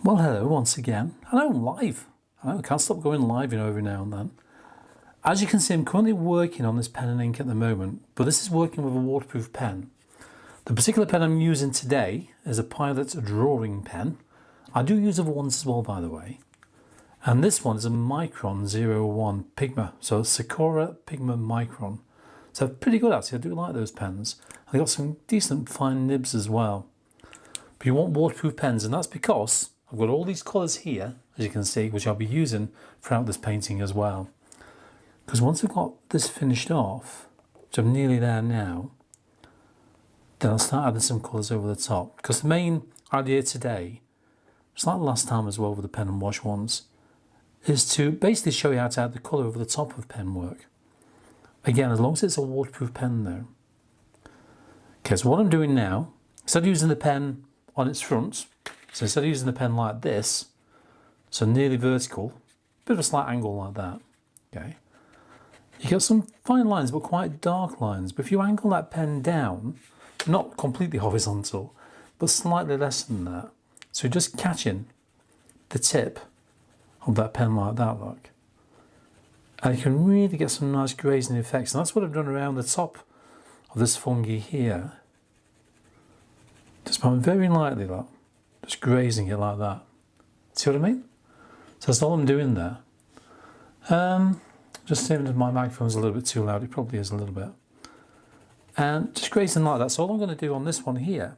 Well, hello once again. I know I'm live. I know I can't stop going live, every now and then. As you can see, I'm currently working on this pen and ink at the moment, but this is working with a waterproof pen. The particular pen I'm using today is a Pilot drawing pen. I do use other ones as well, by the way. And this one is a Micron 01 Pigma, so Sakura Pigma Micron. So pretty good actually, I do like those pens. They got some decent fine nibs as well. But you want waterproof pens, and that's because I've got all these colours here, as you can see, which I'll be using throughout this painting as well. Because once I've got this finished off, which I'm nearly there now, then I'll start adding some colours over the top. Because the main idea today, just like the last time as well with the pen and wash ones, is to basically show you how to add the colour over the top of pen work. Again, as long as it's a waterproof pen though. Okay, so what I'm doing now, instead of using the pen on its front, so instead of using the pen like this, so nearly vertical, bit of a slight angle like that, okay, you get some fine lines but quite dark lines. But if you angle that pen down, not completely horizontal, but slightly less than that, so you're just catching the tip of that pen like that, look. And you can really get some nice grazing effects, and that's what I've done around the top of this fungi here. Just very lightly, look. Just grazing it like that. See what I mean? So that's all I'm doing there. Just seeing if my microphone's a little bit too loud. It probably is a little bit. And just grazing like that. So all I'm going to do on this one here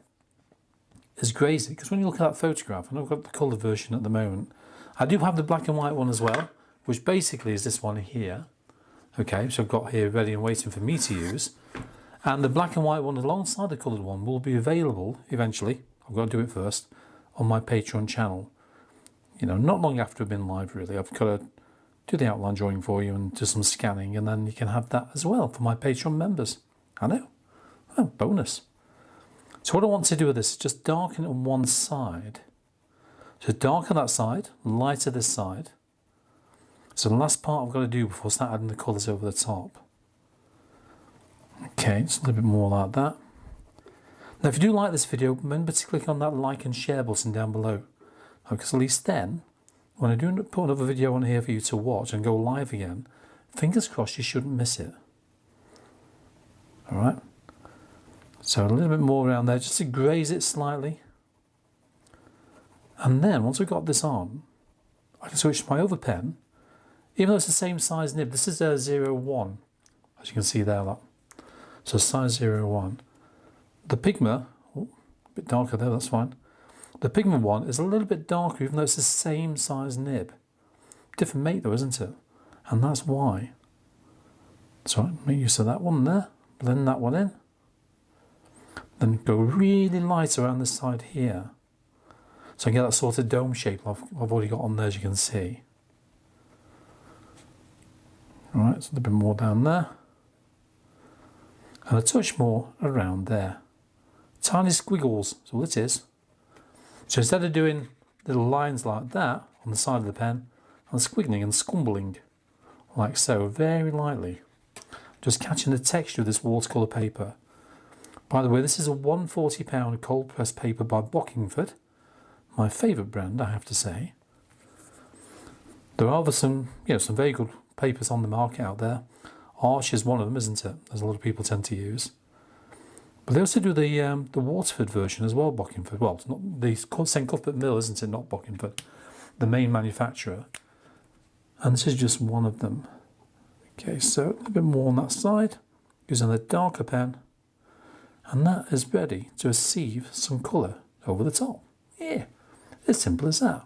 is graze it. Because when you look at that photograph, and I've got the coloured version at the moment, I do have the black and white one as well, which basically is this one here. Okay, so I've got here ready and waiting for me to use. And the black and white one alongside the coloured one will be available eventually. I've got to do it first on my Patreon channel. You know, not long after I've been live really. I've got to do the outline drawing for you and do some scanning, and then you can have that as well for my Patreon members. I know. Oh, bonus. So what I want to do with this is just darken it on one side. So darken that side, lighter this side. So the last part I've got to do before I start adding the colours over the top. Okay, just a little bit more like that. Now if you do like this video, remember to click on that like and share button down below. Because at least then, when I do put another video on here for you to watch and go live again, fingers crossed you shouldn't miss it. Alright, so a little bit more around there, just to graze it slightly. And then once I've got this on, I can switch to my other pen. Even though it's the same size nib, this is a 01, as you can see there. Look. So size 01. The Pigma, oh, a bit darker there, that's fine. The Pigma one is a little bit darker, even though it's the same size nib. Different mate though, isn't it? And that's why. So make use of that one there, blend that one in. Then go really light around this side here. So I get that sort of dome shape I've already got on there, as you can see. Alright, so a little bit more down there. And a touch more around there. Tiny squiggles, that's all it is. So instead of doing little lines like that on the side of the pen, I'm squiggling and scumbling, like so, very lightly. Just catching the texture of this watercolour paper. By the way, this is a £140 cold pressed paper by Bockingford. My favourite brand, I have to say. There are some very good papers on the market out there. Arch is one of them, isn't it? As a lot of people tend to use. But they also do the Waterford version as well, Bockingford. Well, it's not the St Cuthbert Mill, isn't it? Not Bockingford, the main manufacturer. And this is just one of them. Okay, so a little bit more on that side, using a darker pen, and that is ready to receive some colour over the top. Yeah, as simple as that.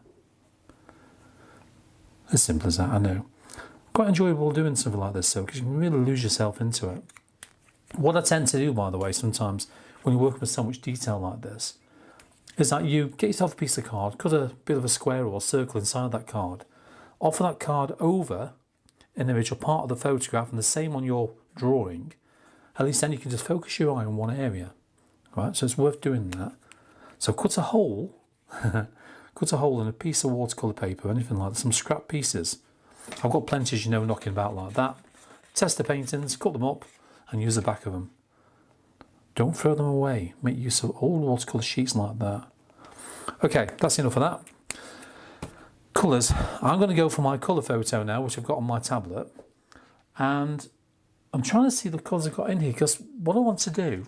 As simple as that, I know. Quite enjoyable doing something like this, though, because you can really lose yourself into it. What I tend to do, by the way, sometimes when you're working with so much detail like this, is that you get yourself a piece of card, cut a bit of a square or a circle inside that card, offer that card over an image or part of the photograph, and the same on your drawing. At least then you can just focus your eye on one area, right? So it's worth doing that. So cut a hole, cut a hole in a piece of watercolour paper, anything like that, some scrap pieces. I've got plenty, as you know, knocking about like that. Test the paintings, cut them up, and use the back of them. Don't throw them away. Make use of old watercolour sheets like that. Okay, that's enough of that. colours. I'm going to go for my colour photo now, which I've got on my tablet. And I'm trying to see the colours I've got in here, because what I want to do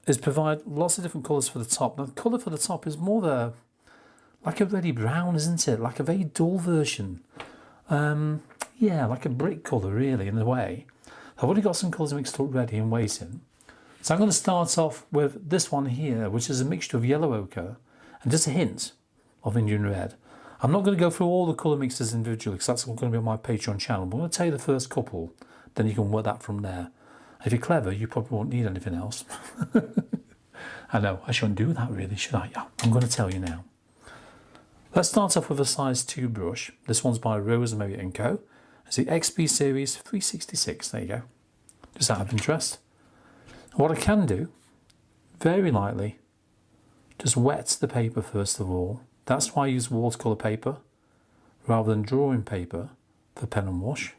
is provide lots of different colours for the top. Now the colour for the top is more like a reddy brown, isn't it? Like a very dull version. Yeah, like a brick colour really, in a way. I've already got some colours mixed up ready and waiting. So I'm going to start off with this one here, which is a mixture of yellow ochre and just a hint of Indian red. I'm not going to go through all the colour mixes individually, because that's going to be on my Patreon channel. But I'm going to tell you the first couple, then you can work that from there. If you're clever, you probably won't need anything else. I know, I shouldn't do that really, should I? Yeah, I'm going to tell you now. Let's start off with a size 2 brush. This one's by Rosemary & Co. It's the XP Series 366, there you go. Just out of interest. What I can do, very lightly, just wet the paper first of all. That's why I use watercolour paper rather than drawing paper for pen and wash.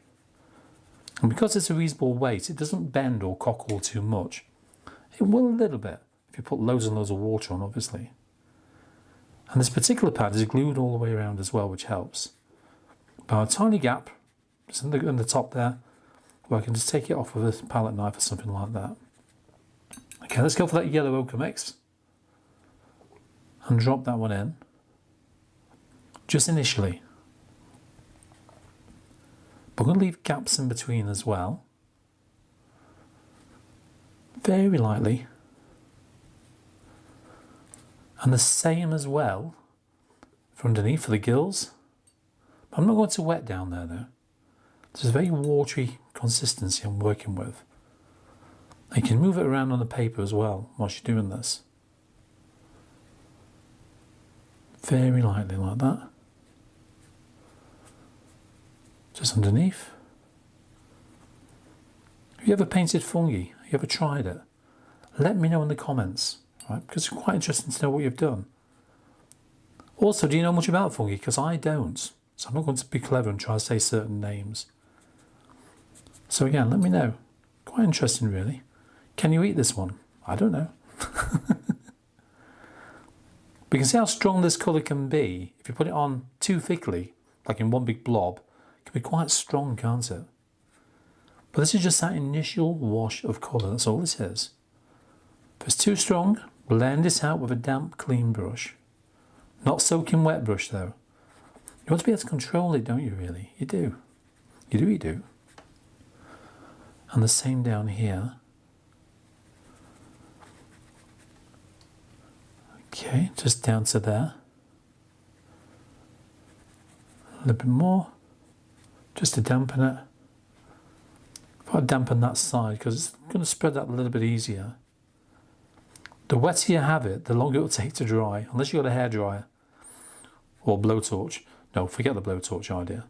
And because it's a reasonable weight, it doesn't bend or cockle too much. It will a little bit if you put loads and loads of water on, obviously. And this particular pad is glued all the way around as well, which helps. By a tiny gap, just in the top there, where I can just take it off with a palette knife or something like that. Okay, let's go for that yellow ochre mix. And drop that one in. Just initially. But I'm going to leave gaps in between as well. Very lightly. And the same as well for underneath, for the gills. I'm not going to wet down there though. There's a very watery consistency I'm working with. You can move it around on the paper as well whilst you're doing this. Very lightly like that. Just underneath. Have you ever painted fungi? Have you ever tried it? Let me know in the comments, right? Because it's quite interesting to know what you've done. Also, do you know much about fungi? Because I don't. So I'm not going to be clever and try to say certain names. So again, let me know. Quite interesting really. Can you eat this one? I don't know. But you can see how strong this colour can be. If you put it on too thickly, like in one big blob, it can be quite strong, can't it? But this is just that initial wash of colour, that's all this is. If it's too strong, blend it out with a damp, clean brush. Not soaking wet brush though. You want to be able to control it, don't you really? You do. You do. And the same down here. Okay, just down to there. A little bit more, just to dampen it. If I dampen that side, because it's going to spread out a little bit easier. The wetter you have it, the longer it will take to dry, unless you've got a hairdryer or blowtorch. No, forget the blowtorch idea.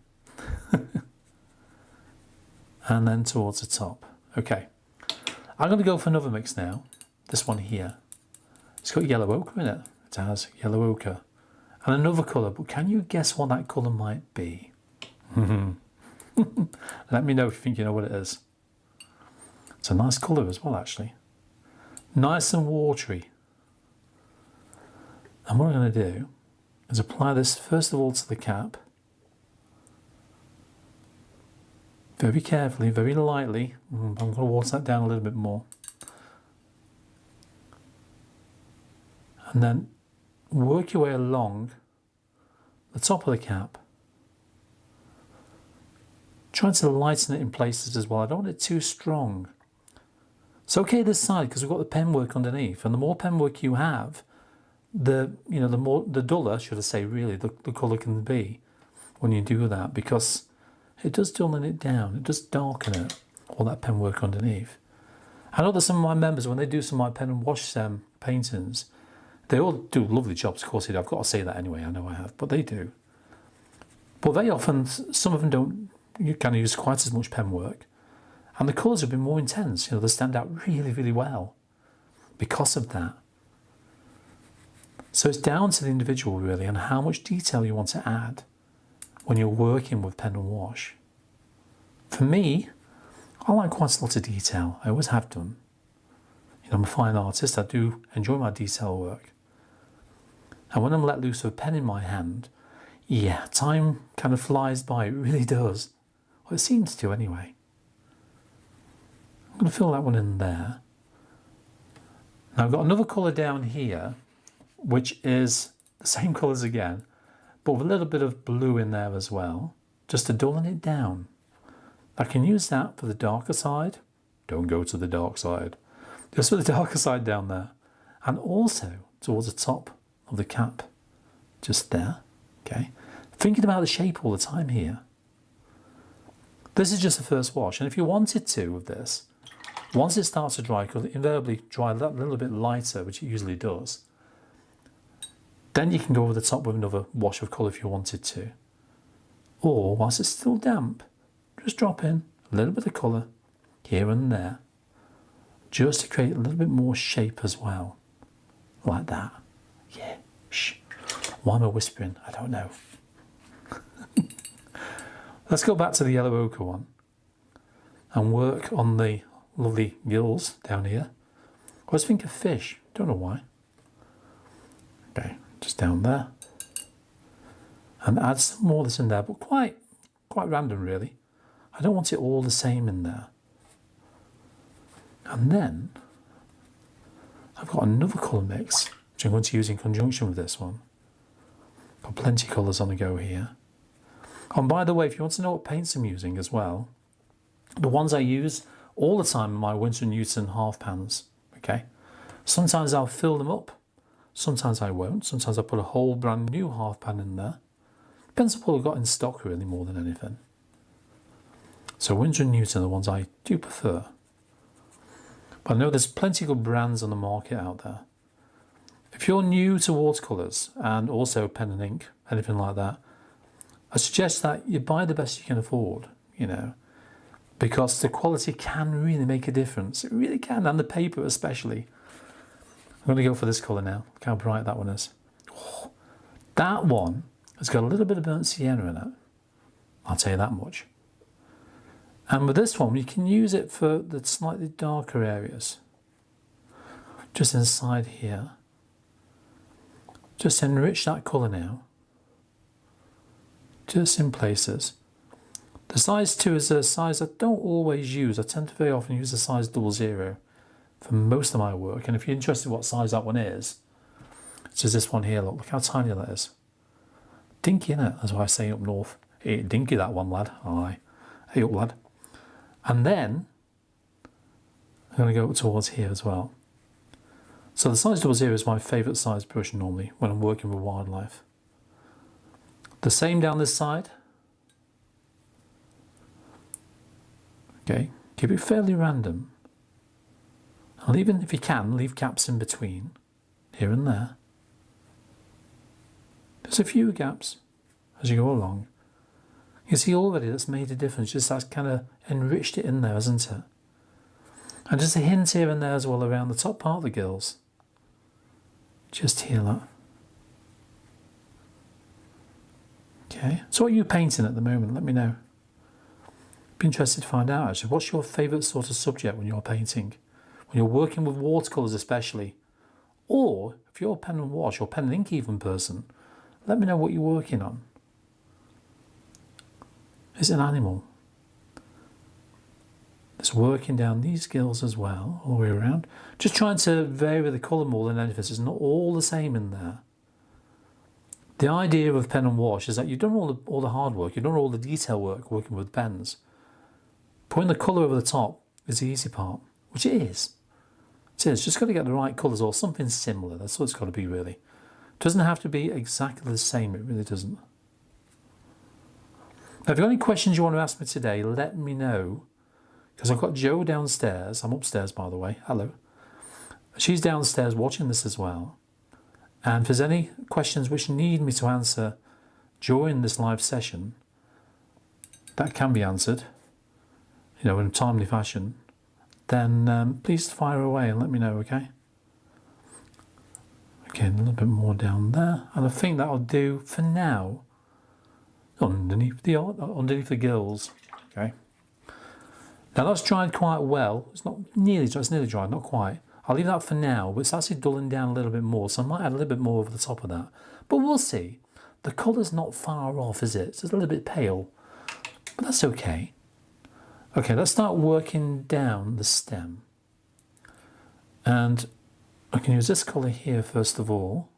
And then towards the top. Okay, I'm going to go for another mix now. This one here. It's got yellow ochre in it. It has yellow ochre. And another colour, but can you guess what that colour might be? Let me know if you think you know what it is. It's a nice colour as well, actually. Nice and watery. And what I'm going to do is apply this first of all to the cap. Very carefully, very lightly. I'm going to water that down a little bit more. And then work your way along the top of the cap. Trying to lighten it in places as well. I don't want it too strong. It's okay this side because we've got the pen work underneath, and the more pen work you have, the duller, should I say, really, the colour can be when you do that, because it does dullen it down. It does darken it, all that pen work underneath. I know that some of my members, when they do some of my pen and wash paintings, they all do lovely jobs, of course they do. I've got to say that anyway, I know I have, but they do. But very often, some of them don't kind of use quite as much pen work. And the colours have been more intense, they stand out really, really well because of that. So it's down to the individual really, and how much detail you want to add when you're working with pen and wash. For me, I like quite a lot of detail. I always have done. I'm a fine artist, I do enjoy my detail work. And when I'm let loose with a pen in my hand, Yeah, time kind of flies by, it really does. Well, it seems to anyway. I'm going to fill that one in there. Now I've got another colour down here, which is the same colours again, but with a little bit of blue in there as well, just to dullen it down. I can use that for the darker side. Don't go to the dark side. Just for the darker side down there. And also towards the top of the cap, just there, okay? Thinking about the shape all the time here. This is just the first wash, and if you wanted to with this, once it starts to dry, because it invariably dry a little bit lighter, which it usually does, then you can go over the top with another wash of colour if you wanted to. Or, whilst it's still damp, just drop in a little bit of colour here and there, just to create a little bit more shape as well. Like that. Yeah, shh. Why am I whispering? I don't know. Let's go back to the yellow ochre one and work on the lovely gills down here. I always think of fish, don't know why. Okay, just down there. And add some more that's in there, but quite random really. I don't want it all the same in there. And then I've got another colour mix, which I'm going to use in conjunction with this one. Got plenty of colours on the go here. And by the way, if you want to know what paints I'm using as well, the ones I use all the time are my Winsor & Newton half pans, okay? Sometimes I'll fill them up, sometimes I won't. Sometimes I'll put a whole brand new half pan in there. Depends on what I've got in stock really more than anything. So Winsor & Newton are the ones I do prefer. But I know there's plenty of good brands on the market out there. If you're new to watercolours and also pen and ink, anything like that, I suggest that you buy the best you can afford, you know, because the quality can really make a difference. It really can, and the paper especially. I'm going to go for this colour now. Look how bright that one is. Oh, that one has got a little bit of burnt sienna in it. I'll tell you that much. And with this one, you can use it for the slightly darker areas. Just inside here. Just enrich that colour now. Just in places. The size 2 is a size I don't always use. I tend to very often use the size 00 for most of my work. And if you're interested in what size that one is, it's just this one here. Look how tiny that is. Dinky, innit? That's why I say up north. Hey, dinky that one, lad. Aye. Hey up, lad. And then I'm going to go towards here as well. So the size 00 is my favourite size brush normally when I'm working with wildlife. The same down this side. Okay, keep it fairly random. And even if you can, leave gaps in between, here and there. There's a few gaps as you go along. You see already that's made a difference, just that's kind of enriched it in there, hasn't it? And just a hint here and there as well around the top part of the gills. Just here, look. Okay, so what are you painting at the moment? Let me know. Be interested to find out actually. What's your favourite sort of subject when you're painting? When you're working with watercolours especially. Or if you're a pen and wash or pen and ink even person, let me know what you're working on. Is it an animal? It's working down these gills as well, all the way around. Just trying to vary the colour more than anything. It's not all the same in there. The idea of pen and wash is that you've done all the hard work, you've done all the detail work working with pens. Putting the colour over the top is the easy part, which it is. It is, just got to get the right colours or something similar, that's what it's got to be really. It doesn't have to be exactly the same, it really doesn't. Now if you've got any questions you want to ask me today, let me know. Because I've got Jo downstairs, I'm upstairs by the way, hello. She's downstairs watching this as well. And if there's any questions which need me to answer during this live session, that can be answered, you know, in a timely fashion, then please fire away and let me know, okay? Okay, a little bit more down there. And I think that'll do for now, underneath the gills, okay? Now that's dried quite well. It's not nearly dry, it's nearly dry, not quite. I'll leave that for now, but it's actually dulling down a little bit more, so I might add a little bit more over the top of that. But we'll see. the colour's not far off, is it? It's just a little bit pale, but that's okay. Okay, let's start working down the stem. And I can use this colour here first of all.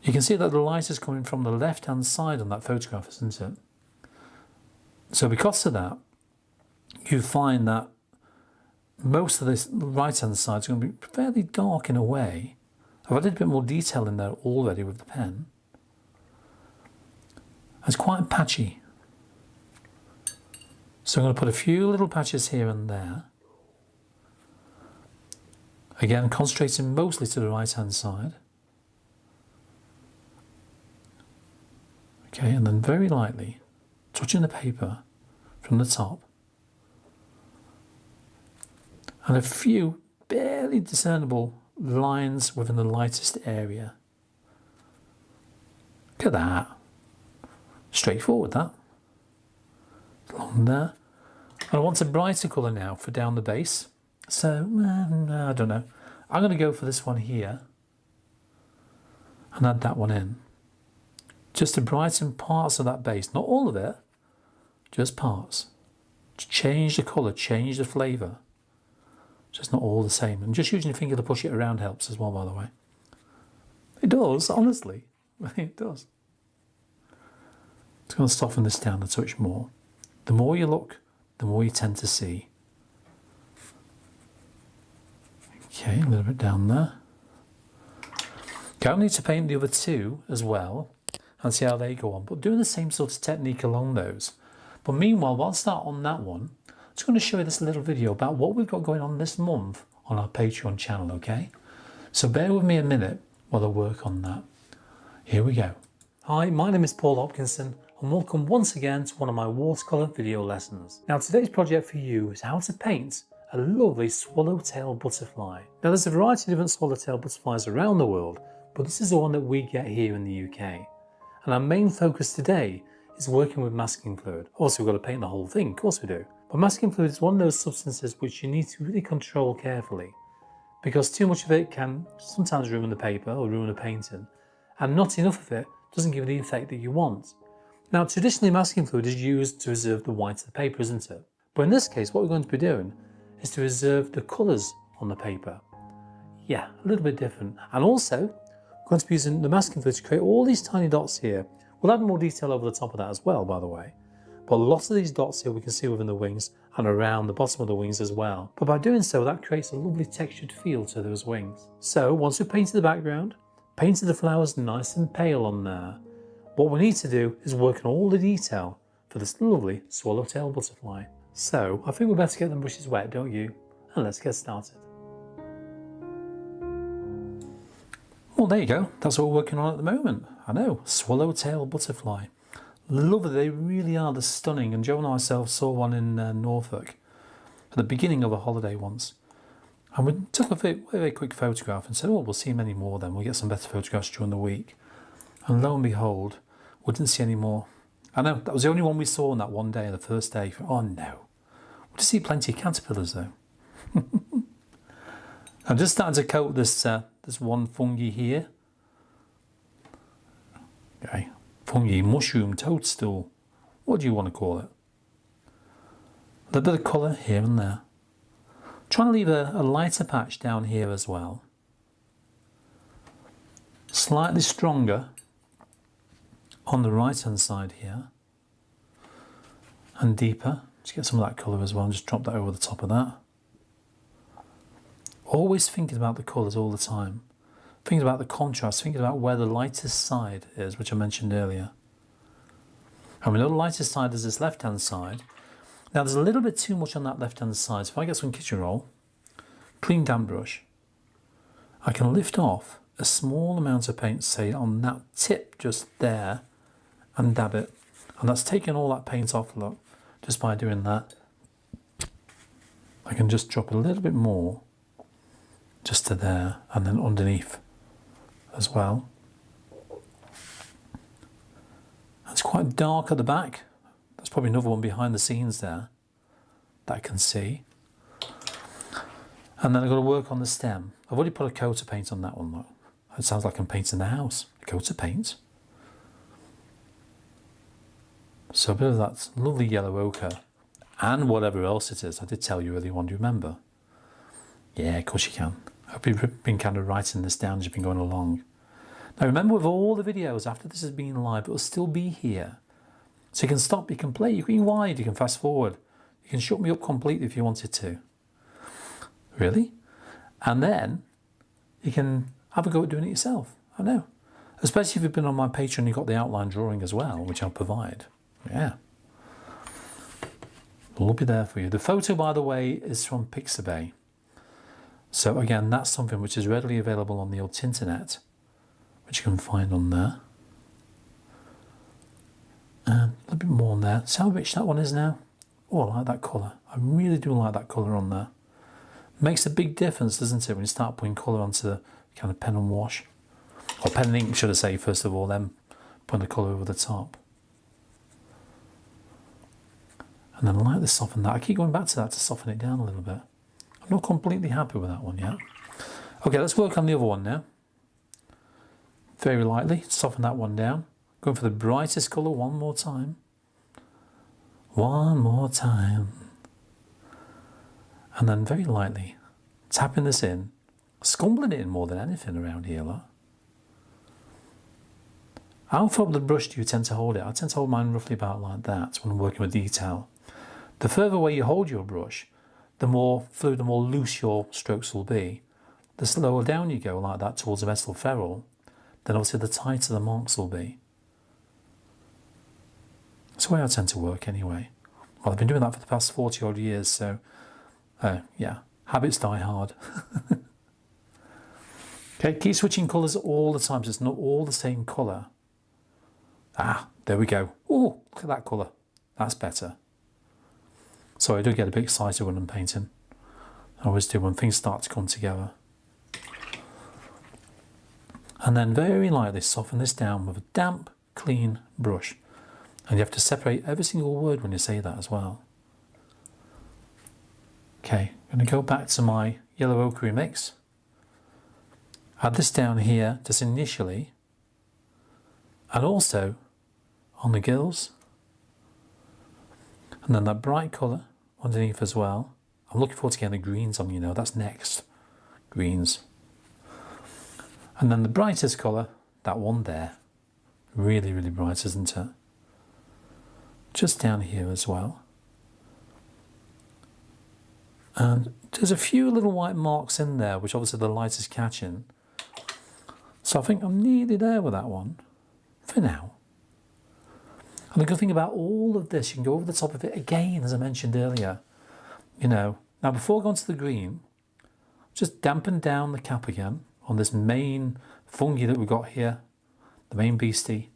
You can see that the light is coming from the left-hand side on that photograph, isn't it? So because of that, you find that most of this right-hand side is going to be fairly dark in a way. I've added a bit more detail in there already with the pen. It's quite patchy. So I'm going to put a few little patches here and there. Again, concentrating mostly to the right-hand side. Okay, and then very lightly, touching the paper from the top. And a few barely discernible lines within the lightest area. Look at that. Straightforward, that. Along there. And I want a brighter colour now for down the base. So, I don't know. I'm going to go for this one here. And add that one in. Just to brighten parts of that base. Not all of it. Just parts. To change the colour, change the flavour. So it's not all the same. And just using your finger to push it around helps as well, by the way. It does, honestly. It does. It's going to soften this down a touch more. The more you look, the more you tend to see. Okay, a little bit down there. Okay, I'll need to paint the other two as well and see how they go on. But doing the same sort of technique along those. But meanwhile, while I start on that one, I'm just going to show you this little video about what we've got going on this month on our Patreon channel, okay? So bear with me a minute while I work on that. Here we go. Hi, my name is Paul Hopkinson and welcome once again to one of my watercolour video lessons. Now today's project for you is how to paint a lovely swallowtail butterfly. Now there's a variety of different swallowtail butterflies around the world, but this is the one that we get here in the UK. And our main focus today is working with masking fluid. Also, we've got to paint the whole thing, of course we do. But masking fluid is one of those substances which you need to really control carefully, because too much of it can sometimes ruin the paper or ruin the painting, and not enough of it doesn't give the effect that you want. Now traditionally masking fluid is used to reserve the white of the paper, isn't it? But in this case what we're going to be doing is to reserve the colours on the paper. Yeah, a little bit different. And also we're going to be using the masking fluid to create all these tiny dots here. We'll add more detail over the top of that as well, by the way. But lots of these dots here we can see within the wings and around the bottom of the wings as well. But by doing so, that creates a lovely textured feel to those wings. So once we've painted the background, painted the flowers nice and pale on there, what we need to do is work on all the detail for this lovely swallowtail butterfly. So I think we better get the brushes wet, don't you? And let's get started. Well, there you go. That's what we're working on at the moment. I know, swallowtail butterfly. Lovely, they really are. They're stunning. And Joe and I ourselves saw one in Norfolk at the beginning of a holiday once. And we took a very quick photograph and said, oh, we'll see many more then. We'll get some better photographs during the week. And lo and behold, we didn't see any more. I know, that was the only one we saw on that one day, the first day. Oh no. We did see plenty of caterpillars though. I'm just starting to coat this this one fungi here. Okay, fungi, mushroom, toadstool. What do you want to call it? A little bit of colour here and there. Trying to leave a lighter patch down here as well. Slightly stronger on the right hand side here. And deeper. Just get some of that colour as well and just drop that over the top of that. Always thinking about the colours all the time. Thinking about the contrast, thinking about where the lightest side is, which I mentioned earlier. And we know the lightest side is this left hand side. Now there's a little bit too much on that left hand side, so if I get some kitchen roll, clean damp brush, I can lift off a small amount of paint, say on that tip just there, and dab it. And that's taking all that paint off, look, just by doing that. I can just drop a little bit more, just to there, and then underneath as well. It's quite dark at the back. There's probably another one behind the scenes there that I can see. And then I've got to work on the stem. I've already put a coat of paint on that one, look. It sounds like I'm painting the house. A coat of paint. So a bit of that lovely yellow ochre and whatever else it is. I did tell you earlier on, do you remember? Yeah, of course you can. I hope you've been kind of writing this down as you've been going along. Now remember, with all the videos, after this has been live, it will still be here. So you can stop, you can play, you can rewind, you can fast forward. You can shut me up completely if you wanted to. Really? And then you can have a go at doing it yourself. I know. Especially if you've been on my Patreon, you've got the outline drawing as well, which I'll provide. Yeah. It'll be there for you. The photo, by the way, is from Pixabay. So again, that's something which is readily available on the old Tinternet, which you can find on there. And a little bit more on there. See how rich that one is now? Oh, I like that colour. I really do like that colour on there. Makes a big difference, doesn't it, when you start putting colour onto the kind of pen and wash. Or pen and ink, should I say, first of all, then putting the colour over the top. And then I like to soften that. I keep going back to that to soften it down a little bit. I'm not completely happy with that one yet. Okay, let's work on the other one now. Very lightly, soften that one down. Going for the brightest colour one more time. One more time. And then very lightly, tapping this in, scumbling it in more than anything around here, look. How far up the brush do you tend to hold it? I tend to hold mine roughly about like that when I'm working with detail. The further away you hold your brush, the more fluid, the more loose your strokes will be. The slower down you go like that towards the metal ferrule, then obviously the tighter the marks will be. That's the way I tend to work anyway. Well, I've been doing that for the past 40 odd years, so yeah, habits die hard. Okay, keep switching colours all the time so it's not all the same colour. Ah, there we go. Oh, look at that colour. That's better. Sorry, I do get a bit excited when I'm painting. I always do when things start to come together. And then very lightly soften this down with a damp, clean brush. And you have to separate every single word when you say that as well. Okay, I'm going to go back to my yellow ochre mix. Add this down here just initially. And also on the gills. And then that bright colour underneath as well. I'm looking forward to getting the greens on, you know, that's next. Greens. And then the brightest colour, that one there. Really, really bright, isn't it? Just down here as well. And there's a few little white marks in there, which obviously the light is catching. So I think I'm nearly there with that one, for now. And the good thing about all of this, you can go over the top of it again, as I mentioned earlier. You know, now before going to the green, just dampen down the cap again on this main fungi that we've got here, the main beastie.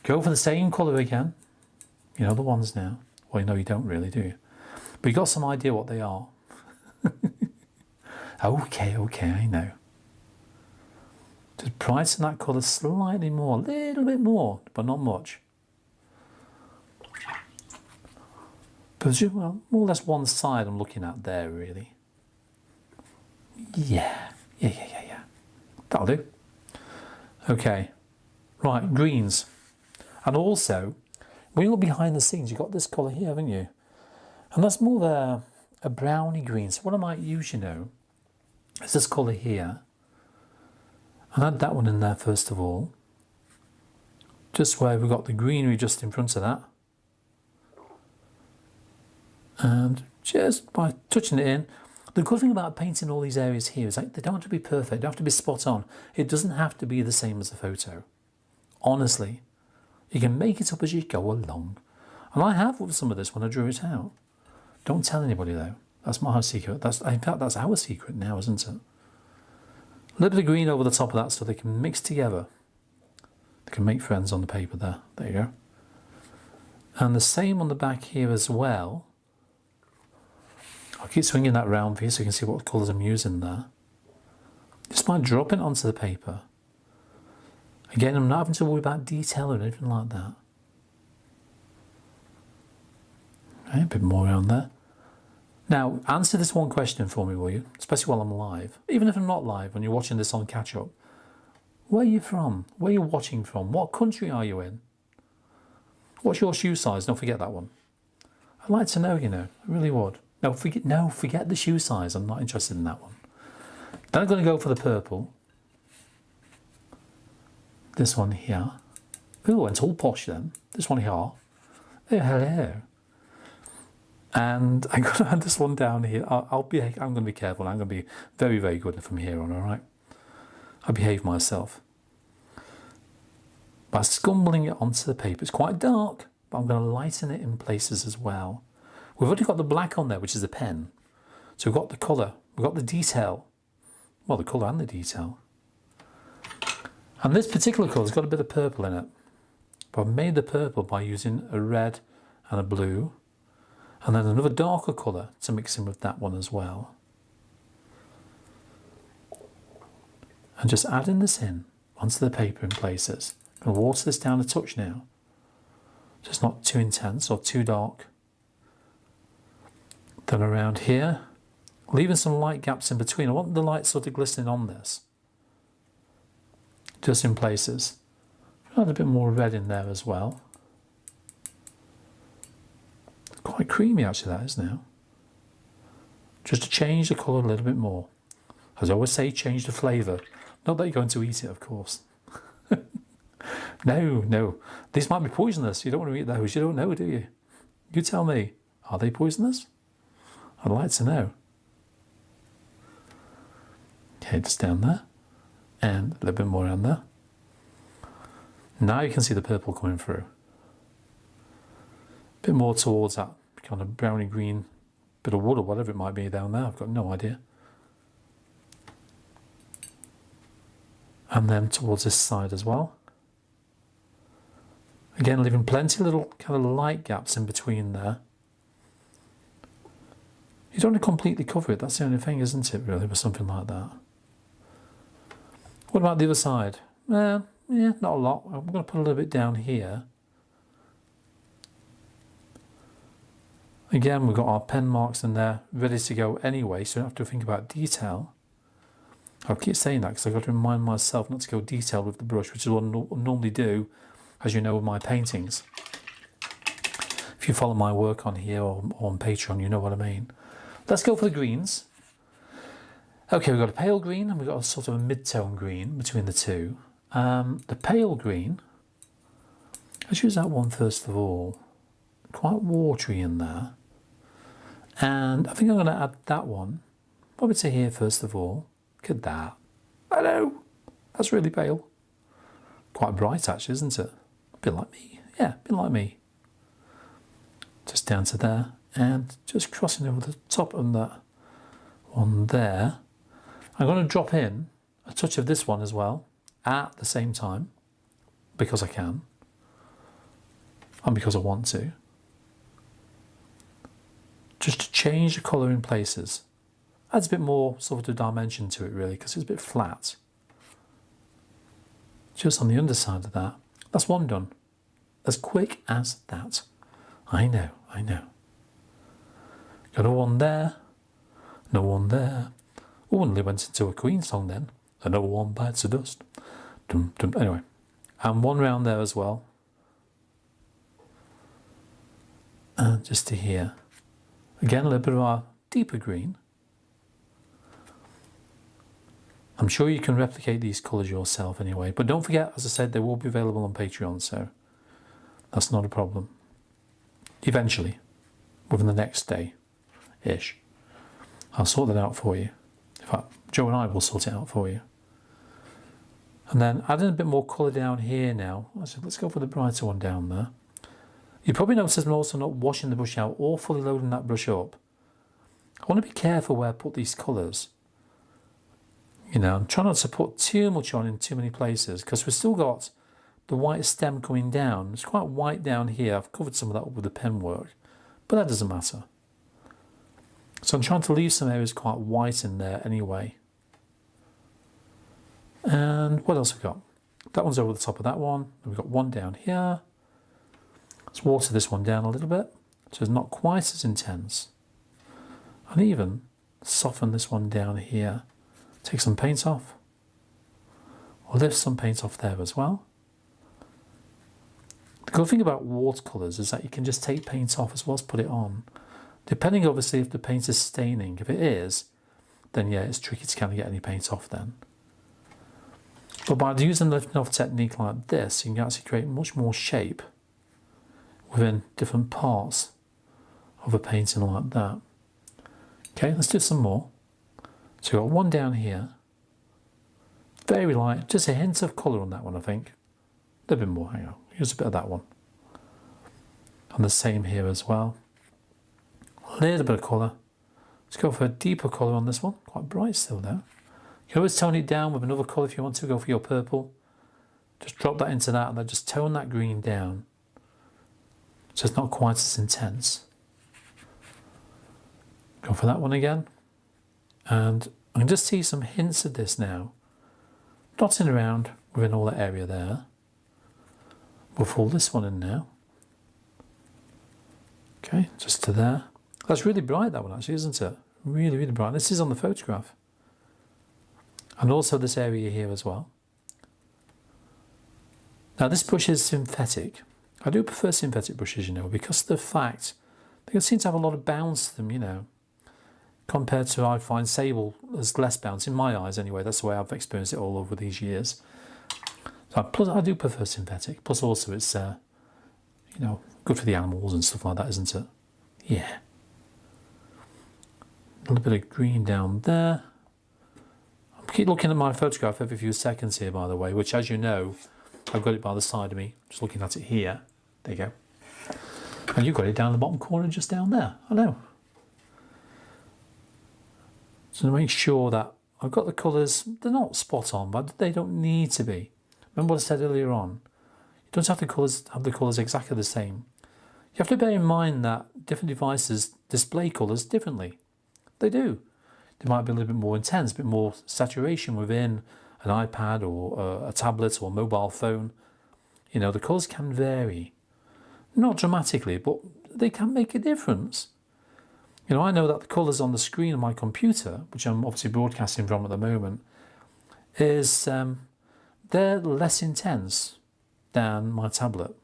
Go for the same colour again. You know the ones now. Well, you know you don't really, do you? But you got some idea what they are. Okay, I know. Just brighten that colour slightly more, a little bit more, but not much. But well, more or less one side I'm looking at there, really. Yeah. That'll do. Okay. Right, greens. And also, when you look behind the scenes, you've got this colour here, haven't you? And that's more of a browny green. So what I might use, you know, is this colour here. And add that one in there first of all. Just where we've got the greenery just in front of that. And just by touching it in. The good thing about painting all these areas here is like they don't have to be perfect, they don't have to be spot on. It doesn't have to be the same as the photo. Honestly. You can make it up as you go along. And I have with some of this when I drew it out. Don't tell anybody though. That's my secret. In fact, that's our secret now, isn't it? A little bit of green over the top of that so they can mix together. They can make friends on the paper there. There you go. And the same on the back here as well. I'll keep swinging that round for you so you can see what colours I'm using there. Just by dropping it onto the paper. Again, I'm not having to worry about detail or anything like that. Okay, a bit more around there. Now, answer this one question for me, will you? Especially while I'm live. Even if I'm not live, when you're watching this on catch-up. Where are you from? Where are you watching from? What country are you in? What's your shoe size? Don't forget that one. I'd like to know, you know, I really would. No, forget the shoe size. I'm not interested in that one. Then I'm going to go for the purple. This one here. Ooh, it's all posh then. This one here. Oh, hello. And I'm going to add this one down here. I'm going to be careful. I'm going to be very, very good from here on, all right? I behave myself. By scumbling it onto the paper. It's quite dark, but I'm going to lighten it in places as well. We've already got the black on there, which is the pen. So we've got the colour, we've got the detail. Well, the colour and the detail. And this particular colour's got a bit of purple in it. But I've made the purple by using a red and a blue. And then another darker colour to mix in with that one as well. And just adding this in onto the paper in places. I'm going to water this down a touch now. Just not too intense or too dark. Then around here, leaving some light gaps in between. I want the light sort of glistening on this. Just in places. Add a bit more red in there as well. Quite creamy actually that is now. Just to change the colour a little bit more. As I always say, change the flavour. Not that you're going to eat it, of course. No. These might be poisonous. You don't want to eat those. You don't know, do you? You tell me. Are they poisonous? I'd like to know. Okay, just down there. And a little bit more down there. Now you can see the purple coming through. A bit more towards that kind of browny green bit of wood or whatever it might be down there. I've got no idea. And then towards this side as well. Again, leaving plenty of little kind of light gaps in between there. You don't want to completely cover it. That's the only thing, isn't it, really, with something like that. What about the other side? Yeah, not a lot. I'm going to put a little bit down here. Again, we've got our pen marks in there, ready to go anyway, so I don't have to think about detail. I'll keep saying that because I've got to remind myself not to go detailed with the brush, which is what I normally do, as you know, with my paintings. If you follow my work on here or on Patreon, you know what I mean. Let's go for the greens. Okay, we've got a pale green and we've got a sort of a mid-tone green between the two. The pale green, let's use that one first of all. Quite watery in there. And I think I'm going to add that one, probably to here first of all. Look at that. I know, that's really pale. Quite bright actually, isn't it? A bit like me. Yeah, a bit like me. Just down to there. And just crossing over the top of that one there. I'm going to drop in a touch of this one as well at the same time because I can and because I want to. Just to change the colour in places. Adds a bit more sort of dimension to it really because it's a bit flat. Just on the underside of that. That's one done. As quick as that. I know. Got a one there, no one there. Oh, and they went into a Queen song then. Another one bites the dust. Dum, dum. Anyway, and one round there as well. And just to here. Again, a little bit of our deeper green. I'm sure you can replicate these colours yourself anyway. But don't forget, as I said, they will be available on Patreon, so that's not a problem. Eventually, within the next day-ish. I'll sort that out for you. In fact, Joe and I will sort it out for you. And then adding a bit more colour down here now. Let's go for the brighter one down there. You probably notice I'm also not washing the brush out or fully loading that brush up. I want to be careful where I put these colours. You know, I'm trying not to put too much on in too many places because we've still got the white stem coming down. It's quite white down here. I've covered some of that up with the pen work, but that doesn't matter. So I'm trying to leave some areas quite white in there anyway. And what else have we got? That one's over the top of that one. And we've got one down here. Let's water this one down a little bit so it's not quite as intense. And even soften this one down here. Take some paint off. Or lift some paint off there as well. good thing about watercolours is that you can just take paint off as well as put it on. Depending obviously if the paint is staining. If it is, then yeah, it's tricky to kind of get any paint off then. But by using the lifting off technique like this, you can actually create much more shape within different parts of a painting like that. Okay, let's do some more. So we've got one down here. Very light, just a hint of colour on that one, I think. A little bit more, hang on. Use a bit of that one. And the same here as well. A little bit of colour. Let's go for a deeper colour on this one. Quite bright still though. You can always tone it down with another colour if you want to. Go for your purple. Just drop that into that and then just tone that green down. So it's not quite as intense. Go for that one again. And I can just see some hints of this now. Dotting around within all that area there. We'll fill this one in now. Okay, just to there. That's really bright, that one actually, isn't it? Really, really bright. This is on the photograph. And also this area here as well. Now this brush is synthetic. I do prefer synthetic brushes, you know, because of the fact they seem to have a lot of bounce to them, you know. Compared to, I find sable has less bounce, in my eyes anyway. That's the way I've experienced it all over these years. So plus, I do prefer synthetic. Plus also it's, you know, good for the animals and stuff like that, isn't it? Yeah. A little bit of green down there. I keep looking at my photograph every few seconds here, by the way, which, as you know, I've got it by the side of me. Just looking at it here. There you go. And you've got it down in the bottom corner, just down there. I know. So to make sure that I've got the colours, they're not spot on, but they don't need to be. Remember what I said earlier on? You don't have the colours exactly the same. You have to bear in mind that different devices display colours differently. They do. They might be a little bit more intense, a bit more saturation within an iPad or a tablet or a mobile phone. You know, the colours can vary. Not dramatically, but they can make a difference. You know, I know that the colours on the screen of my computer, which I'm obviously broadcasting from at the moment, is they're less intense than my tablet.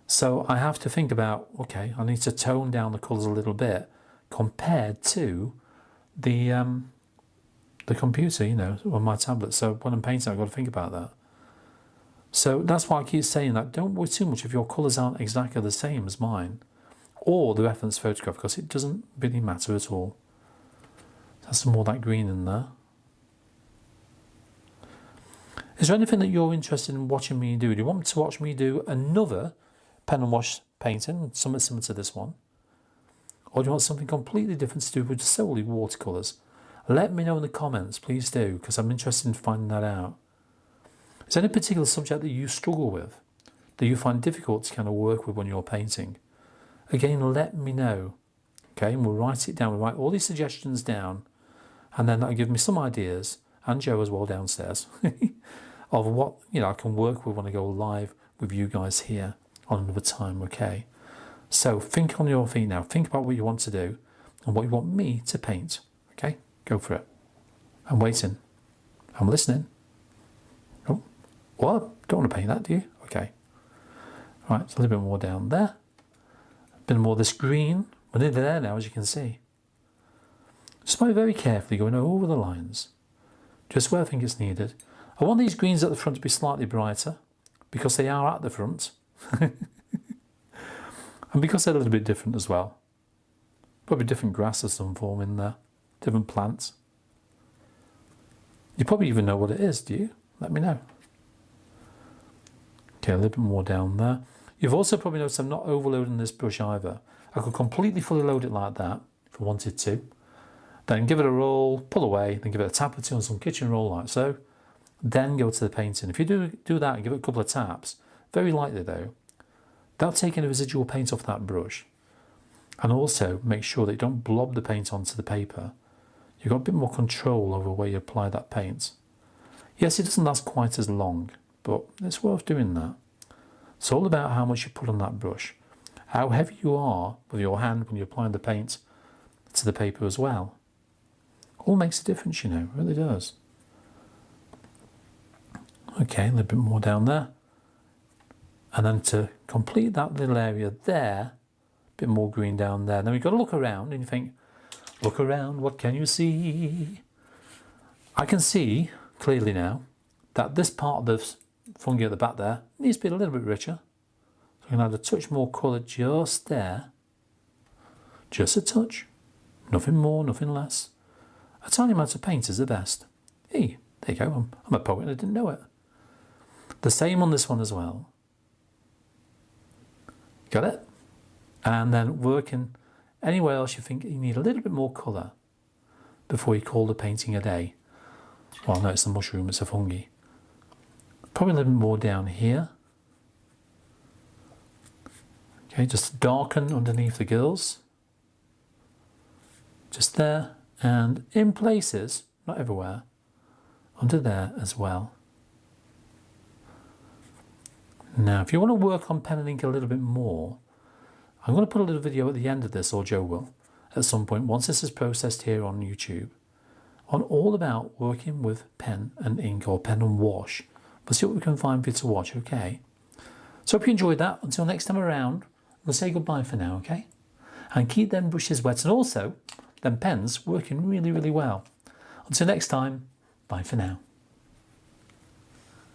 So I have to think about, okay, I need to tone down the colours a little bit compared to the computer, you know, on my tablet. So when I'm painting, I've got to think about that. So that's why I keep saying that don't worry too much if your colours aren't exactly the same as mine. Or the reference photograph, because it doesn't really matter at all. There's some more of that green in there. Is there anything that you're interested in watching me do? Do you want me to watch me do another pen and wash painting, something similar to this one? Or do you want something completely different to do with solely watercolours? Let me know in the comments, please do, because I'm interested in finding that out. Is there any particular subject that you struggle with, that you find difficult to kind of work with when you're painting? Again, let me know, okay, and we'll write it down. We'll write all these suggestions down, and then that'll give me some ideas, and Joe as well downstairs, of what, you know, I can work with when I go live with you guys here on another time, okay? So think on your feet now. Think about what you want to do and what you want me to paint, okay? Go for it. I'm waiting. I'm listening. Oh, what? Don't want to paint that, do you? Okay. Right, so a little bit more down there. A bit more of this green. We're nearly there now, as you can see. Just by very carefully going over the lines, just where I think it's needed. I want these greens at the front to be slightly brighter, because they are at the front. And because they're a little bit different as well. Probably different grass of some form in there. Different plants. You probably even know what it is, do you? Let me know. Okay, a little bit more down there. You've also probably noticed I'm not overloading this brush either. I could completely fully load it like that, if I wanted to. Then give it a roll, pull away, then give it a tap or two on some kitchen roll like so. Then go to the painting. If you do that and give it a couple of taps, very lightly though, without taking the residual paint off that brush. And also make sure that you don't blob the paint onto the paper. You've got a bit more control over where you apply that paint. Yes, it doesn't last quite as long, but it's worth doing that. It's all about how much you put on that brush, how heavy you are with your hand when you're applying the paint to the paper as well. All makes a difference, you know, it really does. Okay, a little bit more down there. And then to complete that little area there, a bit more green down there. Then we've got to look around and you think, look around, what can you see? I can see clearly now that this part of the fungi at the back there needs to be a little bit richer. So I'm going to add a touch more colour just there. Just a touch. Nothing more, nothing less. A tiny amount of paint is the best. Hey, there you go, I'm a poet and I didn't know it. The same on this one as well. Got it? And then working anywhere else you think you need a little bit more colour before you call the painting a day. Well, no, it's a mushroom, it's a fungi. Probably a little bit more down here. Okay, just darken underneath the gills. Just there, and in places, not everywhere, under there as well. Now, if you want to work on pen and ink a little bit more, I'm going to put a little video at the end of this, or Joe will, at some point, once this is processed here on YouTube, on all about working with pen and ink, or pen and wash. We'll see what we can find for you to watch, okay? So hope you enjoyed that. Until next time around, we'll say goodbye for now, okay? And keep them brushes wet, and also them pens working really, really well. Until next time, bye for now.